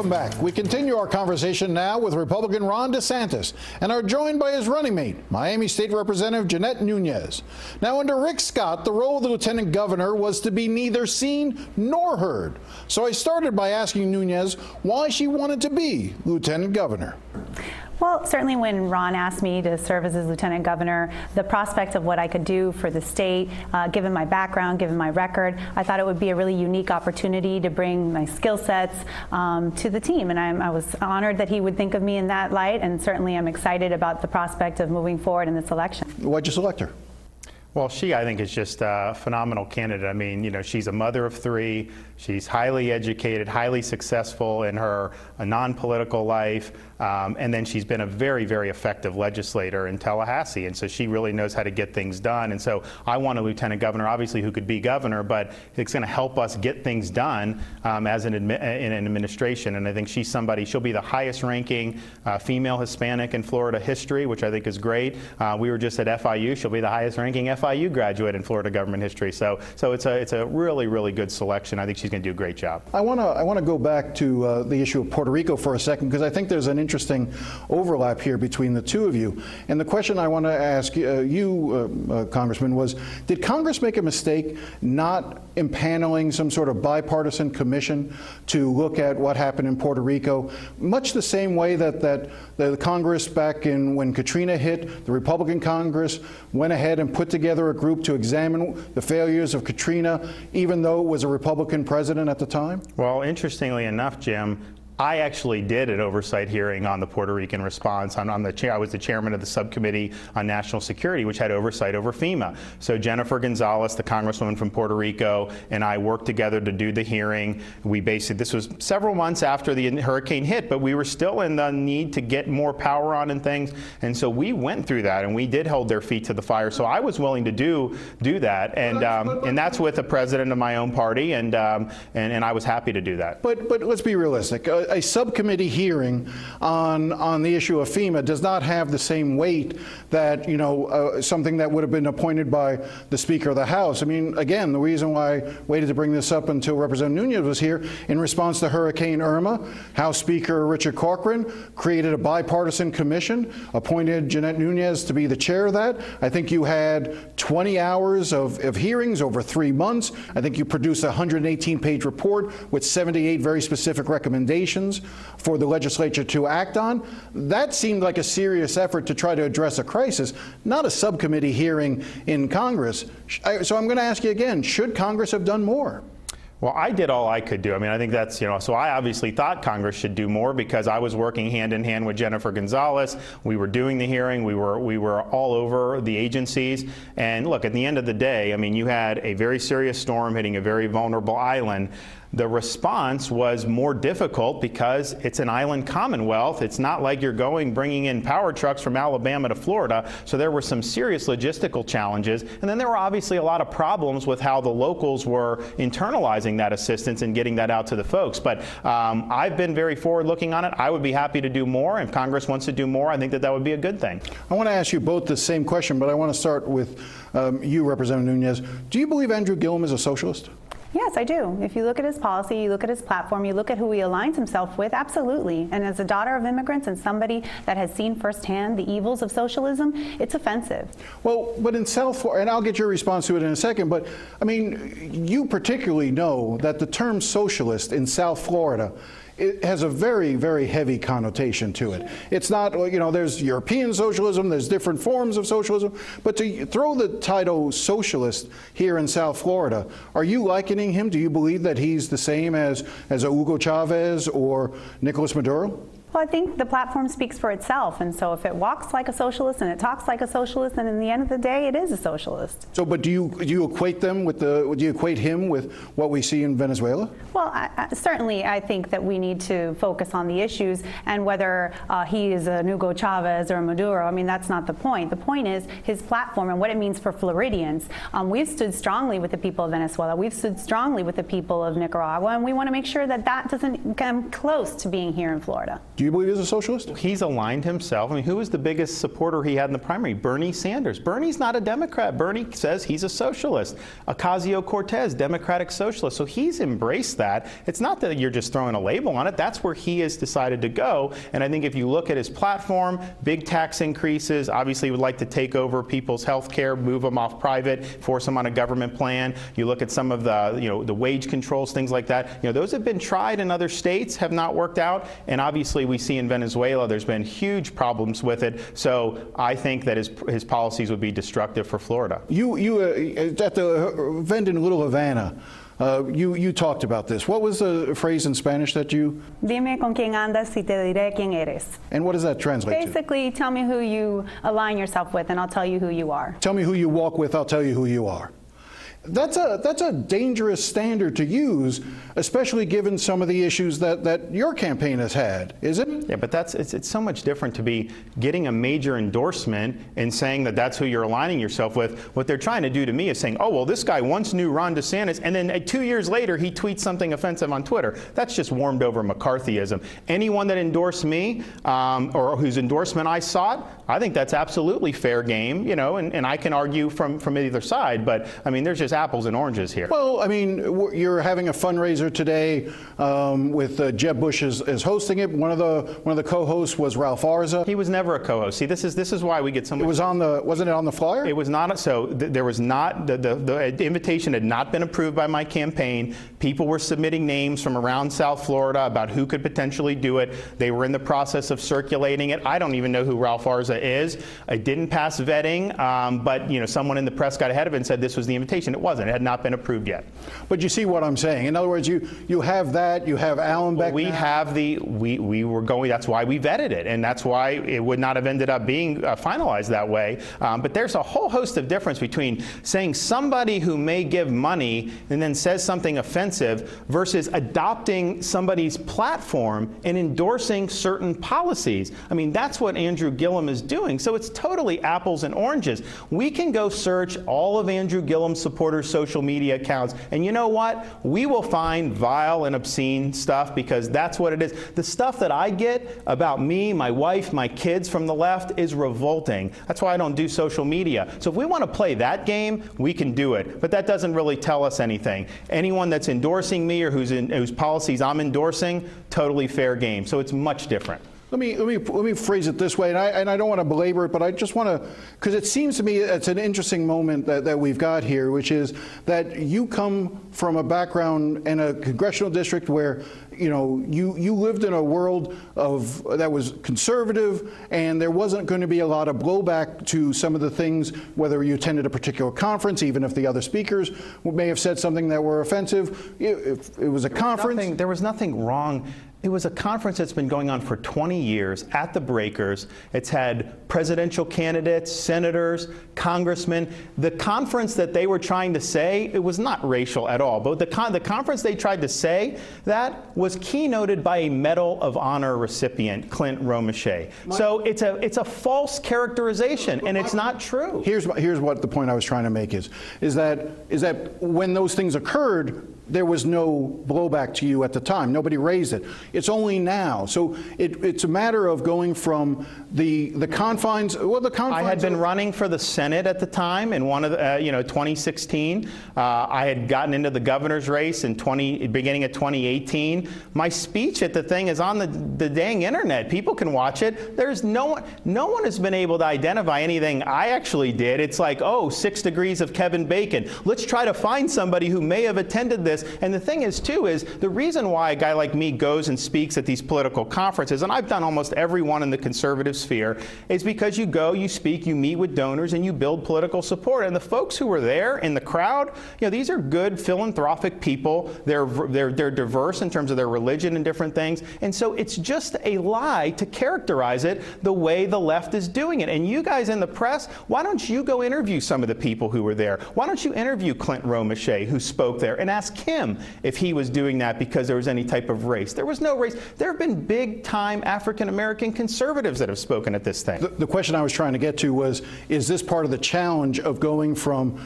Welcome back. We continue our conversation now with Republican Ron DeSantis and are joined by his running mate, Miami State Representative Jeanette Nunez. Now, under Rick Scott, the role of the lieutenant governor was to be neither seen nor heard. So I started by asking Nunez why she wanted to be lieutenant governor. Well, certainly when Ron asked me to serve as his lieutenant governor, the prospect of what I could do for the state, given my background, given my record, I thought it would be a really unique opportunity to bring my skill sets to the team. And I was honored that he would think of me in that light, and certainly I'm excited about the prospect of moving forward in this election. Why'd you select her? Well, I think, is just a phenomenal candidate. I mean, you know, she's a mother of three. She's highly educated, highly successful in her non-political life. And then she's been a very, very effective legislator in Tallahassee. And so she really knows how to get things done. And so I want a lieutenant governor, obviously, who could be governor, but it's going to help us get things done as in an administration. And I think she's somebody, she'll be the highest ranking female Hispanic in Florida history, which I think is great. We were just at FIU. She'll be the highest ranking FIU graduate in Florida government history. So it's a really, really good selection. I think she's going to do a great job. I want to go back to the issue of Puerto Rico for a second, because I think there's an interesting overlap here between the two of you. And the question I want to ask you, Congressman, was, did Congress make a mistake not impaneling some sort of bipartisan commission to look at what happened in Puerto Rico, much the same way that the Congress back when Katrina hit, the Republican Congress went ahead and put together a group to examine the failures of Katrina, even though it was a Republican president at the time? Well, interestingly enough, Jim, I actually did an oversight hearing on the Puerto Rican response. I was the chairman of the subcommittee on national security, which had oversight over FEMA. So Jennifer Gonzalez, the congresswoman from Puerto Rico, and I worked together to do the hearing. This was several months after the hurricane hit, but we were still in the need to get more power on and things. And so we went through that, and we did hold their feet to the fire. So I was willing to do that, and that's with the president of my own party, and I was happy to do that. But let's be realistic. A subcommittee hearing on the issue of FEMA does not have the same weight that, something that would have been appointed by the Speaker of the House. I mean, again, the reason why I waited to bring this up until Representative Nunez was here, in response to Hurricane Irma, House Speaker Richard Corcoran created a bipartisan commission, appointed Jeanette Nunez to be the chair of that. I think you had 20 hours of hearings over 3 months. I think you produced a 118-page report with 78 very specific recommendations for the legislature to act on. That seemed like a serious effort to try to address a crisis, not a subcommittee hearing in Congress. So I'm going to ask you again, should Congress have done more? Well, I did all I could do. I mean, I think that's, so I obviously thought Congress should do more, because I was working hand in hand with Jennifer Gonzalez. We were doing the hearing. We were all over the agencies. And look, at the end of the day, I mean, you had a very serious storm hitting a very vulnerable island. The response was more difficult because it's an island commonwealth. It's not like you're bringing in power trucks from Alabama to Florida. So there were some serious logistical challenges. And then there were obviously a lot of problems with how the locals were internalizing that assistance and getting that out to the folks. But I've been very forward-looking on it. I would be happy to do more. If Congress wants to do more, I think that would be a good thing. I want to ask you both the same question, but I want to start with you, Representative Nunez. Do you believe Andrew Gillum is a socialist? Yes, I do. If you look at his policy, you look at his platform, you look at who he aligns himself with, absolutely. And as a daughter of immigrants and somebody that has seen firsthand the evils of socialism, it's offensive. Well, but in South Florida, and I'll get your response to it in a second, but I mean, you particularly know that the term socialist in South Florida, it has a very, very heavy connotation to it. It's not, there's European socialism, there's different forms of socialism, but to throw the title socialist here in South Florida, are you likening him? Do you believe that he's the same as a Hugo Chavez or Nicolas Maduro? Well, I think the platform speaks for itself, and so if it walks like a socialist and it talks like a socialist, then in the end of the day, it is a socialist. So, but do you equate them with do you equate him with what we see in Venezuela? Well, certainly, I think that we need to focus on the issues, and whether he is a Hugo Chavez or a Maduro, I mean, that's not the point. The point is his platform and what it means for Floridians. We've stood strongly with the people of Venezuela. We've stood strongly with the people of Nicaragua, and we want to make sure that that doesn't come close to being here in Florida. Do you believe he's a socialist? He's aligned himself. I mean, who was the biggest supporter he had in the primary? Bernie Sanders. Bernie's not a Democrat. Bernie says he's a socialist. Ocasio-Cortez, Democratic socialist. So he's embraced that. It's not that you're just throwing a label on it. That's where he has decided to go. And I think if you look at his platform, big tax increases, obviously he would like to take over people's health care, move them off private, force them on a government plan. You look at some of the, the wage controls, things like that. Those have been tried in other states, have not worked out. And obviously we see in Venezuela there's been huge problems with it. So I think that his policies would be destructive for Florida. You at the event in Little Havana, you talked about this. What was the phrase in Spanish that you? Dime con quién andas y te diré quién eres. And what does that translate to? Basically, tell me who you align yourself with, and I'll tell you who you are. Tell me who you walk with, I'll tell you who you are. That's a dangerous standard to use, especially given some of the issues that your campaign has had, isn't it? Yeah, but it's so much different to be getting a major endorsement and saying that that's who you're aligning yourself with. What they're trying to do to me is saying, oh, well, this guy once knew Ron DeSantis, and then 2 years later he tweets something offensive on Twitter. That's just warmed over McCarthyism. Anyone that endorsed me or whose endorsement I sought, I think that's absolutely fair game, and I can argue from either side, but I mean, there's just apples and oranges here. Well, I mean, you're having a fundraiser today with Jeb Bush as hosting it. One of the co-hosts was Ralph Arza. He was never a co-host. See, this is why we get so much. It was wasn't it on the flyer? It was not. So there was not the invitation had not been approved by my campaign. People were submitting names from around South Florida about who could potentially do it. They were in the process of circulating it. I don't even know who Ralph Arza is. It didn't pass vetting, but someone in the press got ahead of it and said this was the invitation. It wasn't. It had not been approved yet. But you see what I'm saying. In other words, you have that. You have Allenbeck. Well, we were going. That's why we vetted it, and that's why it would not have ended up being finalized that way. But there's a whole host of difference between saying somebody who may give money and then says something offensive versus adopting somebody's platform and endorsing certain policies. I mean, that's what Andrew Gillum is doing. So it's totally apples and oranges. We can go search all of Andrew Gillum's supporters' social media accounts, and you know what? We will find vile and obscene stuff because that's what it is. The stuff that I get about me, my wife, my kids from the left is revolting. That's why I don't do social media. So if we want to play that game, we can do it. But that doesn't really tell us anything. Anyone that's endorsing me or whose policies I'm endorsing, totally fair game. So it's much different. Let me phrase it this way, and I don't want to belabor it, but I just want to, because it seems to me it's an interesting moment that we've got here, which is that you come from a background in a congressional district where you lived in a world that was conservative, and there wasn't going to be a lot of blowback to some of the things, whether you attended a particular conference, even if the other speakers may have said something that were offensive. If it was a conference. There was nothing wrong. It was a conference that's been going on for 20 years at the Breakers. It's had presidential candidates, senators, congressmen. The conference that they were trying to say, it was not racial at all. But the conference they tried to say that was keynoted by a Medal of Honor recipient, Clint Romeshay. So it's a false characterization, and it's not true. Here's what the point I was trying to make is that when those things occurred, there was no blowback to you at the time. Nobody raised it. It's only now. So it's a matter of going from the confines. Well, the confines. I had been running for the Senate at the time in one of the 2016. I had gotten into the governor's race in beginning of 2018. My speech at the thing is on the dang internet. People can watch it. There's no one has been able to identify anything I actually did. It's like, oh, 6 degrees of Kevin Bacon. Let's try to find somebody who may have attended this. And the thing is, too, is the reason why a guy like me goes and speaks at these political conferences, and I've done almost every one in the conservative sphere, is because you go, you speak, you meet with donors, and you build political support. And the folks who were there in the crowd, these are good philanthropic people. They're diverse in terms of their religion and different things. And so it's just a lie to characterize it the way the left is doing it. And you guys in the press, why don't you go interview some of the people who were there? Why don't you interview Clint Romeshay, who spoke there, and ask him if he was doing that because there was any type of race. There was no race. There have been big-time African-American conservatives that have spoken at this thing. The question I was trying to get to was, is this part of the challenge of going from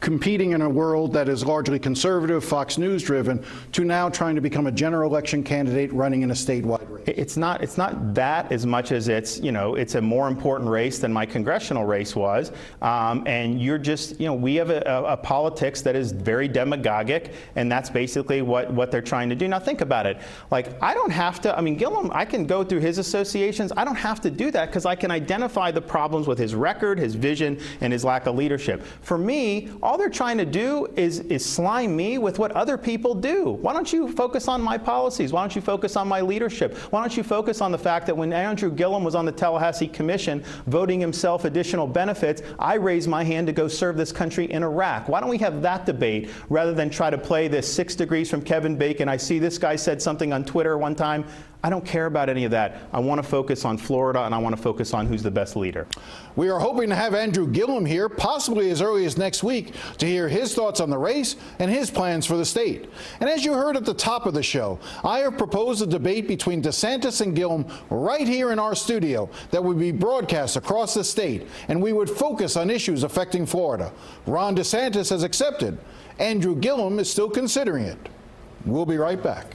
competing in a world that is largely conservative, Fox News driven, to now trying to become a general election candidate running in a statewide race? It's not that as much as it's a more important race than my congressional race was, and you're just we have a politics that is very demagogic, and that's basically what they're trying to do. Now think about it. Like, I don't have to. I mean, Gillum, I can go through his associations. I don't have to do that because I can identify the problems with his record, his vision, and his lack of leadership. For me, all they're trying to do is slime me with what other people do. Why don't you focus on my policies? Why don't you focus on my leadership? Why don't you focus on the fact that when Andrew Gillum was on the Tallahassee Commission voting himself additional benefits, I raised my hand to go serve this country in Iraq? Why don't we have that debate rather than try to play this 6 degrees from Kevin Bacon? I see this guy said something on Twitter one time. I don't care about any of that. I want to focus on Florida, and I want to focus on who's the best leader. We are hoping to have Andrew Gillum here, possibly as early as next week, to hear his thoughts on the race and his plans for the state. And as you heard at the top of the show, I have proposed a debate between DeSantis and Gillum right here in our studio that would be broadcast across the state, and we would focus on issues affecting Florida. Ron DeSantis has accepted. Andrew Gillum is still considering it. We'll be right back.